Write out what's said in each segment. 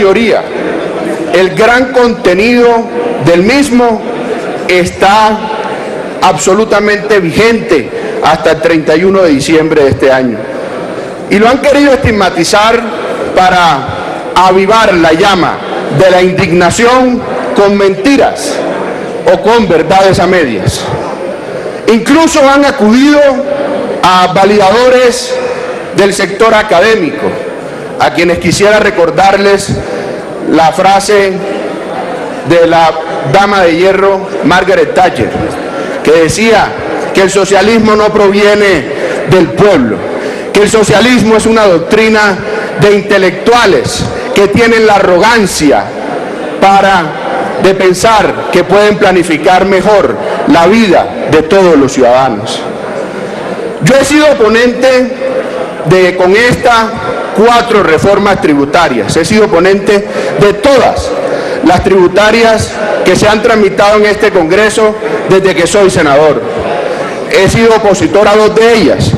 mayoría, el gran contenido del mismo está absolutamente vigente hasta el 31 de diciembre de este año. Y lo han querido estigmatizar para avivar la llama de la indignación con mentiras o con verdades a medias. Incluso han acudido a validadores del sector académico, a quienes quisiera recordarles la frase de la dama de hierro Margaret Thatcher, que decía que el socialismo no proviene del pueblo, que el socialismo es una doctrina de intelectuales que tienen la arrogancia de pensar que pueden planificar mejor la vida de todos los ciudadanos. Yo he sido ponente con estas 4 reformas tributarias, he sido ponente de todas las tributarias que se han tramitado en este Congreso desde que soy senador. He sido opositor a 2 de ellas,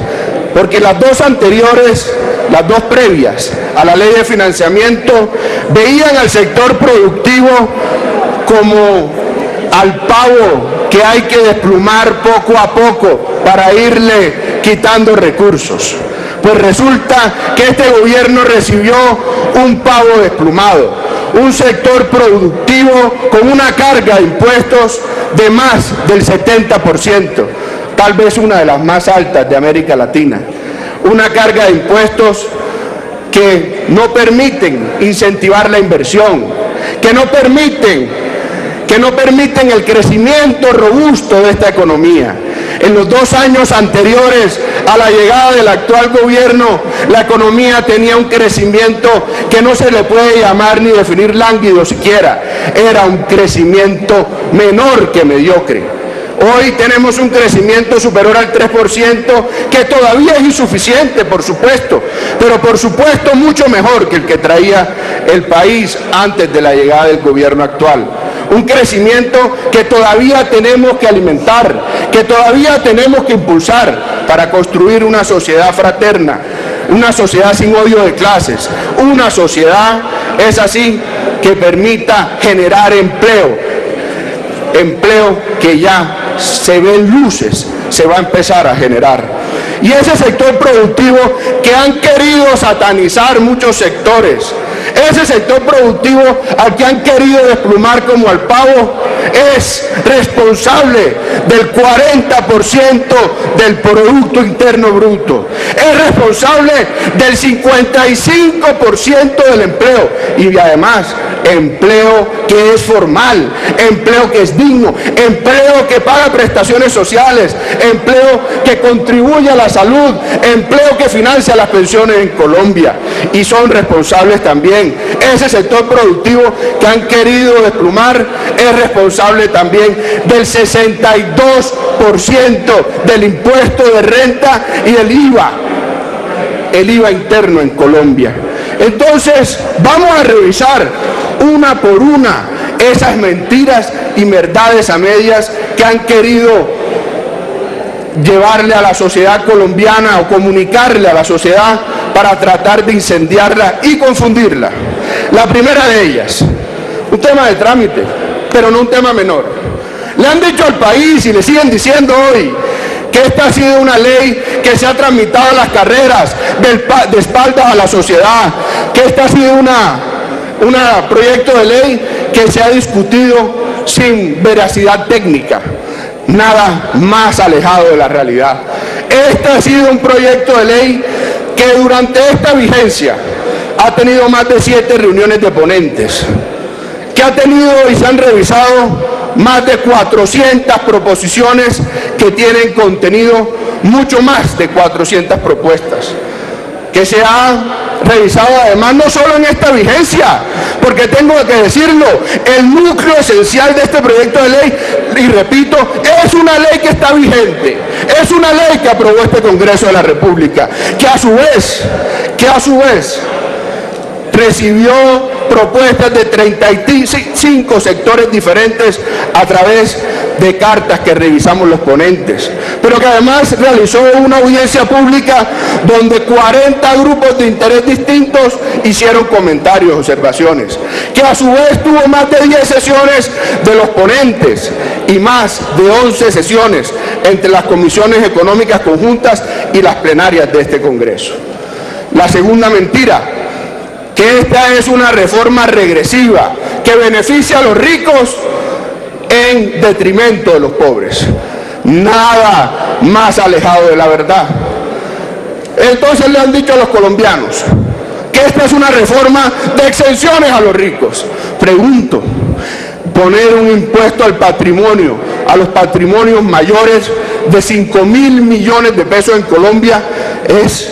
porque las 2 anteriores, las 2 previas a la ley de financiamiento, veían al sector productivo como al pavo que hay que desplumar poco a poco para irle quitando recursos. Pues resulta que este gobierno recibió un pavo desplumado, un sector productivo con una carga de impuestos de más del 70%, tal vez una de las más altas de América Latina. Una carga de impuestos que no permiten incentivar la inversión, que no permiten el crecimiento robusto de esta economía. En los 2 años anteriores a la llegada del actual gobierno, la economía tenía un crecimiento que no se le puede llamar ni definir lánguido siquiera. Era un crecimiento menor que mediocre. Hoy tenemos un crecimiento superior al 3%, que todavía es insuficiente, por supuesto, pero por supuesto mucho mejor que el que traía el país antes de la llegada del gobierno actual. Un crecimiento que todavía tenemos que alimentar, que todavía tenemos que impulsar para construir una sociedad fraterna, una sociedad sin odio de clases, una sociedad, es así, que permita generar empleo que ya se ven luces, se va a empezar a generar. Y ese sector productivo que han querido satanizar muchos sectores, ese sector productivo al que han querido desplumar como al pavo, es responsable del 40% del Producto Interno Bruto, es responsable del 55% del empleo, y además empleo que es formal, empleo que es digno, empleo que paga prestaciones sociales, empleo que contribuye a la salud, empleo que financia las pensiones en Colombia. Y son responsables también, ese sector productivo que han querido desplumar es responsable también del 62% del impuesto de renta y del IVA, el IVA interno en Colombia. Entonces, vamos a revisar una por una esas mentiras y verdades a medias que han querido llevarle a la sociedad colombiana o comunicarle a la sociedad para tratar de incendiarla y confundirla. La primera de ellas, un tema de trámite, pero no un tema menor. Le han dicho al país y le siguen diciendo hoy que esta ha sido una ley que se ha tramitado en las carreras de espaldas a la sociedad, que esta ha sido un proyecto de ley que se ha discutido sin veracidad técnica. Nada más alejado de la realidad. Este ha sido un proyecto de ley que durante esta vigencia ha tenido más de 7 reuniones de ponentes, que ha tenido y se han revisado más de 400 proposiciones que tienen contenido, mucho más de 400 propuestas, que se ha revisado además no solo en esta vigencia, porque tengo que decirlo, el núcleo esencial de este proyecto de ley, y repito, es una ley que está vigente, es una ley que aprobó este Congreso de la República, que a su vez recibió propuestas de 35 sectores diferentes a través de cartas que revisamos los ponentes, pero que además realizó una audiencia pública donde 40 grupos de interés distintos hicieron comentarios, observaciones, que a su vez tuvo más de 10 sesiones de los ponentes y más de 11 sesiones entre las comisiones económicas conjuntas y las plenarias de este Congreso. La segunda mentira, que esta es una reforma regresiva que beneficia a los ricos en detrimento de los pobres. Nada más alejado de la verdad. Entonces le han dicho a los colombianos que esta es una reforma de exenciones a los ricos. Pregunto, poner un impuesto al patrimonio, a los patrimonios mayores de 5.000 millones de pesos en Colombia, es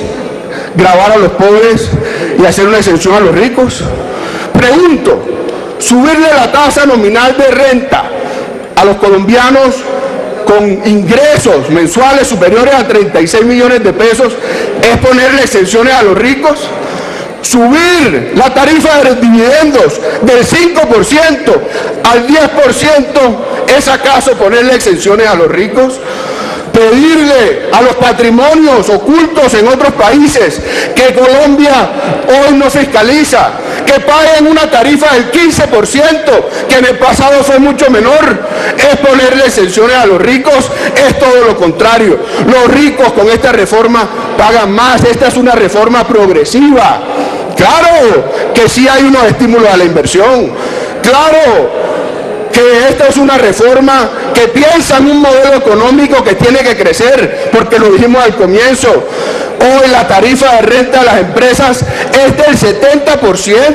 gravar a los pobres y hacer una exención a los ricos. Pregunto, subirle la tasa nominal de renta a los colombianos con ingresos mensuales superiores a 36 millones de pesos, ¿es ponerle exenciones a los ricos? Subir la tarifa de los dividendos del 5% al 10%, ¿es acaso ponerle exenciones a los ricos? Pedirle a los patrimonios ocultos en otros países que Colombia hoy no fiscaliza, que paguen una tarifa del 15%, que en el pasado fue mucho menor, es ponerle exenciones a los ricos, es todo lo contrario. Los ricos con esta reforma pagan más, esta es una reforma progresiva. Claro que sí hay unos estímulos a la inversión, claro que esta es una reforma que piensa en un modelo económico que tiene que crecer, porque lo dijimos al comienzo. Hoy la tarifa de renta de las empresas es del 70%.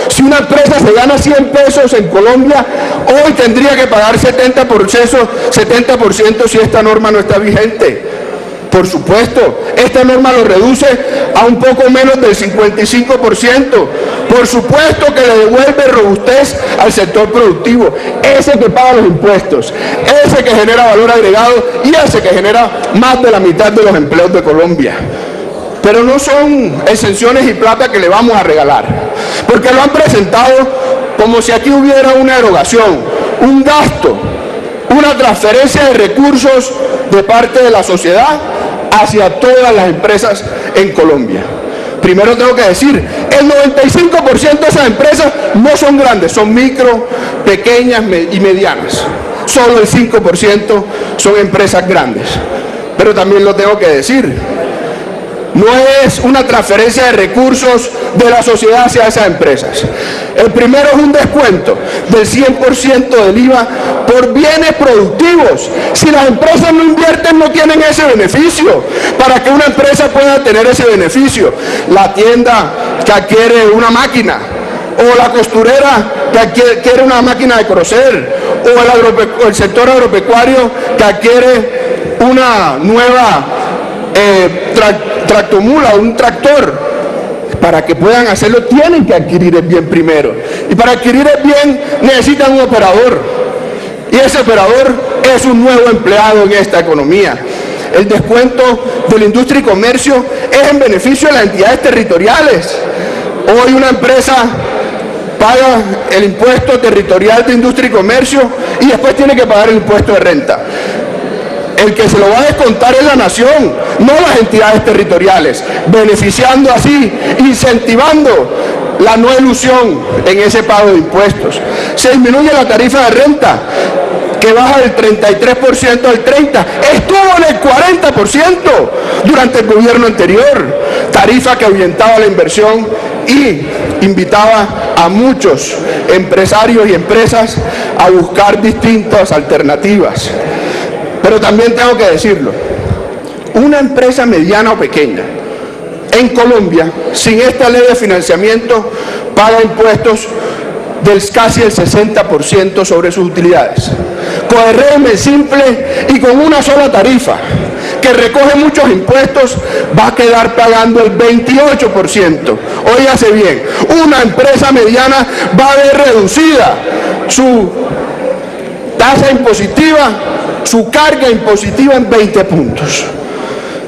Si una empresa se gana 100 pesos en Colombia, hoy tendría que pagar 70% si esta norma no está vigente. Por supuesto, esta norma lo reduce a un poco menos del 55%. Por supuesto que le devuelve robustez al sector productivo, ese que paga los impuestos, ese que genera valor agregado y ese que genera más de la mitad de los empleos de Colombia. Pero no son exenciones y plata que le vamos a regalar, porque lo han presentado como si aquí hubiera una erogación, un gasto, una transferencia de recursos de parte de la sociedad hacia todas las empresas en Colombia. Primero tengo que decir, el 95% de esas empresas no son grandes, son micro, pequeñas y medianas. Solo el 5% son empresas grandes. Pero también lo tengo que decir, no es una transferencia de recursos de la sociedad hacia esas empresas. El primero es un descuento del 100% del IVA por bienes productivos. Si las empresas no invierten, no tienen ese beneficio. Para que una empresa pueda tener ese beneficio, la tienda que adquiere una máquina, o la costurera que adquiere una máquina de coser, o el sector agropecuario que adquiere una nueva tractomula, un tractor. Para que puedan hacerlo tienen que adquirir el bien primero, y para adquirir el bien necesitan un operador, y ese operador es un nuevo empleado en esta economía. El descuento de la industria y comercio es en beneficio de las entidades territoriales. Hoy una empresa paga el impuesto territorial de industria y comercio y después tiene que pagar el impuesto de renta. El que se lo va a descontar es la nación, no las entidades territoriales, beneficiando así, incentivando la no elusión en ese pago de impuestos. Se disminuye la tarifa de renta, que baja del 33% al 30%, estuvo en el 40% durante el gobierno anterior, tarifa que ahuyentaba la inversión y invitaba a muchos empresarios y empresas a buscar distintas alternativas. Pero también tengo que decirlo, una empresa mediana o pequeña en Colombia, sin esta ley de financiamiento, paga impuestos del casi el 60% sobre sus utilidades. Con el régimen simple y con una sola tarifa, que recoge muchos impuestos, va a quedar pagando el 28%. Óigase bien, una empresa mediana va a ver reducida su tasa impositiva, su carga impositiva en 20 puntos.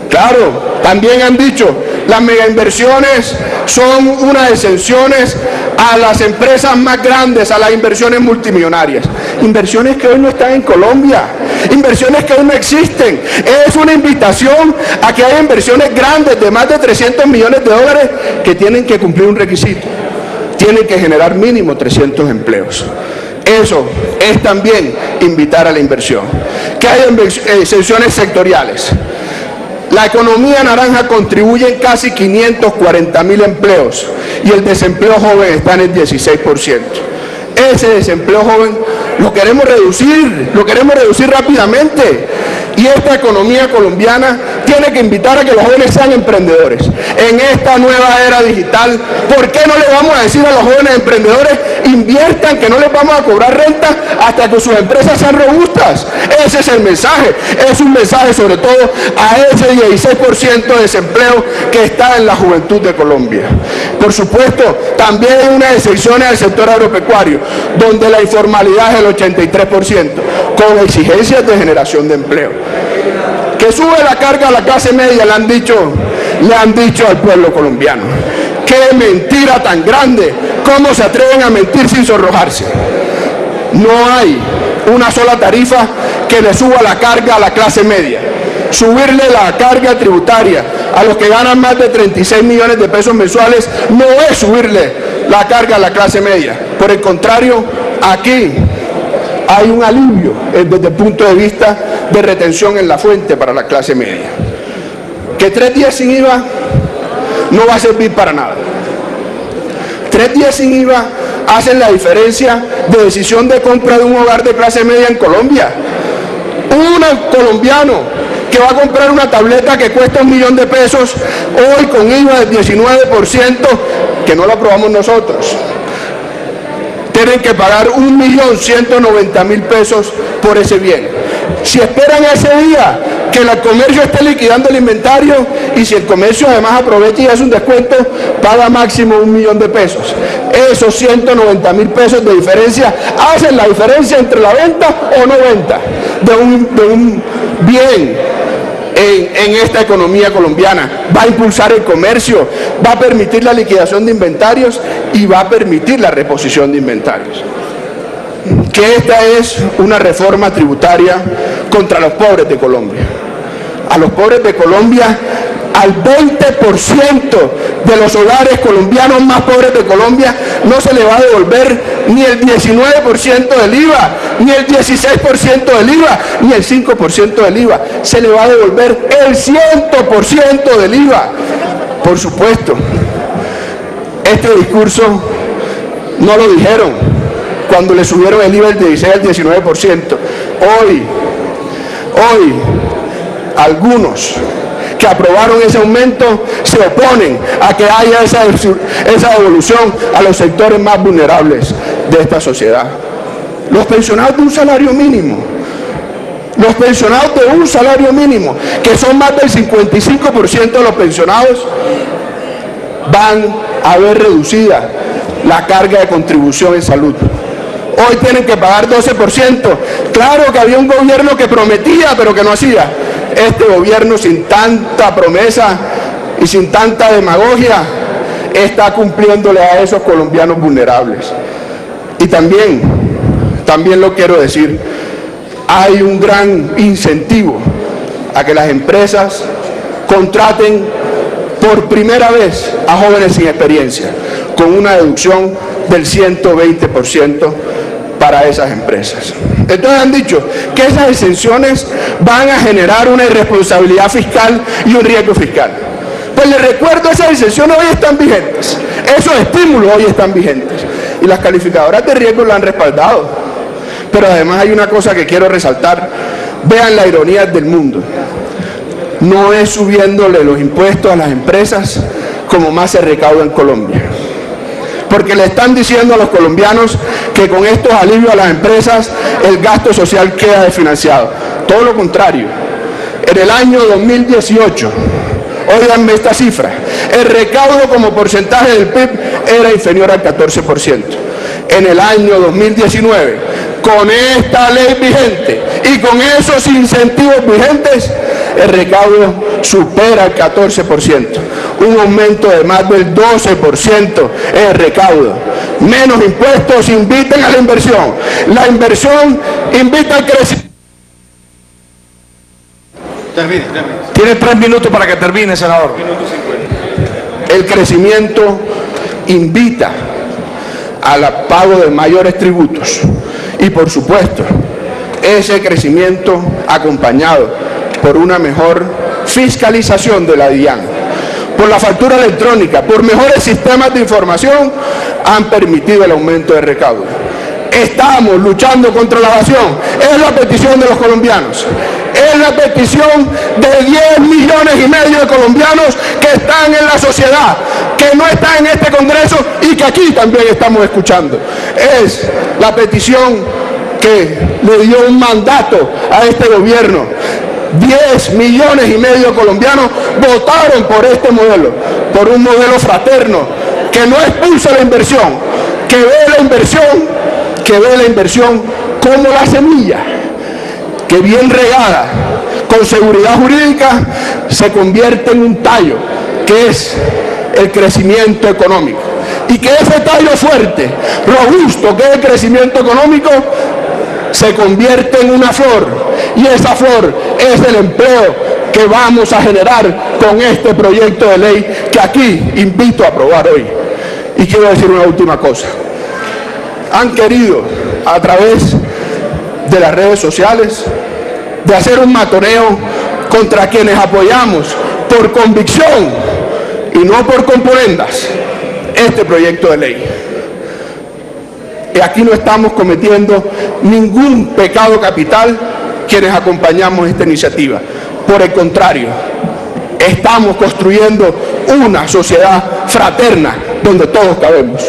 Claro, también han dicho Las megainversiones son unas exenciones a las empresas más grandes, a las inversiones multimillonarias. Inversiones que hoy no están en Colombia, inversiones que hoy no existen. Es una invitación a que haya inversiones grandes de más de 300 millones de dólares que tienen que cumplir un requisito. Tienen que generar mínimo 300 empleos. Eso es también invitar a la inversión. Que haya exenciones sectoriales. La economía naranja contribuye en casi 540.000 empleos y el desempleo joven está en el 16%. Ese desempleo joven lo queremos reducir rápidamente. Y esta economía colombiana tiene que invitar a que los jóvenes sean emprendedores. En esta nueva era digital, ¿por qué no le vamos a decir a los jóvenes emprendedores inviertan, que no les vamos a cobrar renta hasta que sus empresas sean robustas? Ese es el mensaje. Es un mensaje sobre todo a ese 16% de desempleo que está en la juventud de Colombia. Por supuesto, también hay unas excepciones al sector agropecuario, donde la informalidad es el 83%, con exigencias de generación de empleo. Que sube la carga a la clase media, le han dicho al pueblo colombiano. ¡Qué mentira tan grande! ¿Cómo se atreven a mentir sin sonrojarse? No hay una sola tarifa que le suba la carga a la clase media. Subirle la carga tributaria a los que ganan más de 36 millones de pesos mensuales no es subirle la carga a la clase media. Por el contrario, aquí hay un alivio desde el punto de vista de retención en la fuente para la clase media. Que 3 días sin IVA no va a servir para nada. 3 días sin IVA hacen la diferencia de decisión de compra de un hogar de clase media en Colombia. Un colombiano que va a comprar una tableta que cuesta $1 millón de pesos, hoy con IVA del 19%, que no lo aprobamos nosotros, tienen que pagar 1.190.000 pesos por ese bien. Si esperan ese día que el comercio esté liquidando el inventario, y si el comercio además aprovecha y hace un descuento, paga máximo 1 millón de pesos. Esos 190.000 pesos de diferencia hacen la diferencia entre la venta o no venta de un bien en esta economía colombiana. Va a impulsar el comercio, va a permitir la liquidación de inventarios y va a permitir la reposición de inventarios. Que esta es una reforma tributaria contra los pobres de Colombia. A los pobres de Colombia, al 20% de los hogares colombianos más pobres de Colombia, no se le va a devolver ni el 19% del IVA, ni el 16% del IVA, ni el 5% del IVA. Se le va a devolver el 100% del IVA. Por supuesto, este discurso no lo dijeron cuando le subieron el IVA del 16 al 19%. Hoy, algunos que aprobaron ese aumento se oponen a que haya esa devolución a los sectores más vulnerables de esta sociedad. Los pensionados de un salario mínimo, que son más del 55% de los pensionados, van a ver reducida la carga de contribución en salud. Hoy tienen que pagar 12%. Claro que había un gobierno que prometía, pero que no hacía. Este gobierno, sin tanta promesa y sin tanta demagogia, está cumpliéndole a esos colombianos vulnerables. Y también lo quiero decir, hay un gran incentivo a que las empresas contraten por primera vez a jóvenes sin experiencia, con una deducción del 120% para esas empresas. Entonces han dicho que esas exenciones van a generar una irresponsabilidad fiscal y un riesgo fiscal. Pues les recuerdo, esas exenciones hoy están vigentes, esos estímulos hoy están vigentes, y las calificadoras de riesgo lo han respaldado. Pero además hay una cosa que quiero resaltar, vean la ironía del mundo. No es subiéndole los impuestos a las empresas como más se recauda en Colombia, porque le están diciendo a los colombianos que con estos alivios a las empresas el gasto social queda desfinanciado. Todo lo contrario. En el año 2018, óiganme esta cifra, el recaudo como porcentaje del PIB era inferior al 14%. En el año 2019, con esta ley vigente y con esos incentivos vigentes, el recaudo supera el 14%. un aumento de más del 12% en el recaudo. Menos impuestos invitan a la inversión. La inversión invita al crecimiento. Termine. Tiene 3 minutos para que termine, senador. El crecimiento invita al pago de mayores tributos y, por supuesto, ese crecimiento acompañado por una mejor fiscalización de la DIAN, por la factura electrónica, por mejores sistemas de información, han permitido el aumento de recaudo. Estamos luchando contra la evasión. Es la petición de los colombianos. Es la petición de 10 millones y medio de colombianos que están en la sociedad, que no están en este Congreso y que aquí también estamos escuchando. Es la petición que le dio un mandato a este gobierno. 10 millones y medio de colombianos votaron por este modelo, por un modelo fraterno, que no expulsa la inversión, que ve la inversión como la semilla, que bien regada, con seguridad jurídica, se convierte en un tallo, que es el crecimiento económico. Y que ese tallo fuerte, robusto, que es el crecimiento económico, se convierte en una flor, y esa flor es el empleo que vamos a generar con este proyecto de ley que aquí invito a aprobar hoy. Y quiero decir una última cosa. Han querido, a través de las redes sociales, de hacer un matoneo contra quienes apoyamos por convicción y no por componendas este proyecto de ley. Y aquí no estamos cometiendo ningún pecado capital quienes acompañamos esta iniciativa. Por el contrario, estamos construyendo una sociedad fraterna donde todos cabemos.